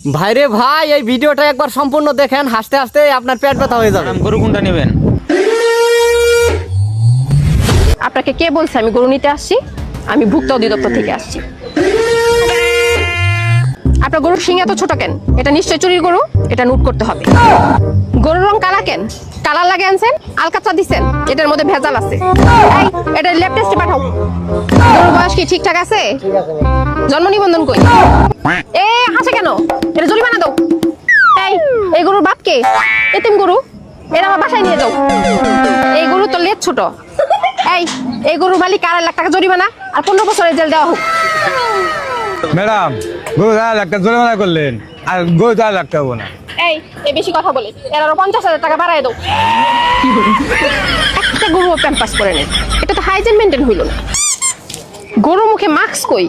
ভাইরে ভাই, এই ভিডিওটা একবার সম্পূর্ণ দেখেন, হাসতে হাসতে আপনার পেট ব্যথা হয়ে যাবে। গরু কোনটা নেবেন? আপনাকে কে বলছে আমি গরু নিতে আসছি? আমি ভুক্ত অধিদপ্তর থেকে আসছি। আপনার গরুর শিং এত ছোট কেন? এটা নিশ্চয় চুরির গরু, এটা নোট করতে হবে। গরুর রং কালা কেন? কালার লাগে আনছেন, আলকাতরা দিচ্ছেন, এটার মধ্যে ভেজাল আছে। এই, এটা ল্যাব টেস্টে পাঠাও। গরুর বয়স কি ঠিকঠাক আছে? জন্ম নিবন্ধন কই? এ হাসে কেন? এটা জরিমানা দাও। এই গরুর বাপ কে? এতিম গরু, এরা আমার বাসায় নিয়ে যাও। এই গরু তো লেজ ছোট। এই গরুর মালিক 2.5 লাখ টাকা জরিমানা আর 15 বছরের জেল দেওয়া হোক। ম্যাডাম, গরু 2.5 লাখ টাকা জরিমানা করলেন, আর গরু 2.5 লাখ টাকা না। এই বেশি কথা বলে এর আরো 50,000 টাকা বাড়ায় দাও। একটা গরু প্যাম্পাস করে নেই, এটা তো হাইজিন মেনটেন হইল না। গরুর মুখে মাস্ক কই?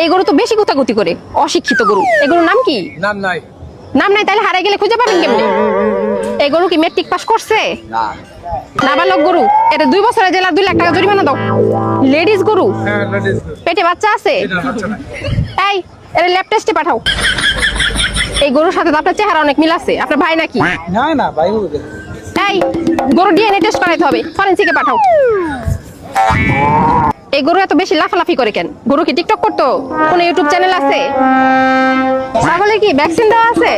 এই গরু তো বেশি গুতাগুতি করে, অশিক্ষিত গরু। এই গরুর নাম কি? নাম নাই। নাম নাই তাহলে হারাই গেলে খুঁজে পাবেন কেমনে? এই গরু কি মেট্রিক পাস করছে? না। নাবালক গরু, এটা 2 বছরের জেল আর 2 লাখ টাকা জরিমানা দাও। লেডিস গরু, পেটে বাচ্চা আছে। এটা ল্যাব টেস্টে পাঠাও। এই গরুর সাথে তো আপনার চেহারা অনেক মিল আছে, আপনার ভাই নাকি? না ভাই। গরু ডিএনএ টেস্ট করাইতে হবে, ফরেনসিকে পাঠাও। এই গরু এত বেশি লাফালাফি করে কেন? গরু কি টিকটক করতো? কোন ইউটিউব চ্যানেল আছে? ছাগলের কি ভ্যাকসিন দেওয়া আছে?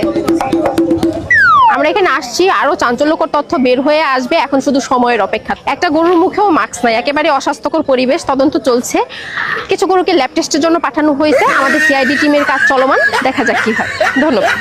আমরা এখানে আসছি, আরো চাঞ্চল্যকর তথ্য বের হয়ে আসবে, এখন শুধু সময়ের অপেক্ষা। একটা গরুর মুখেও মাস্ক নাই, একেবারে অস্বাস্থ্যকর পরিবেশ। তদন্ত চলছে, কিছু গরুকে ল্যাব টেস্টের জন্য পাঠানো হয়েছে। আমাদের সিআইডি টিমের কাজ চলমান, দেখা যাক কি হয়। ধন্যবাদ।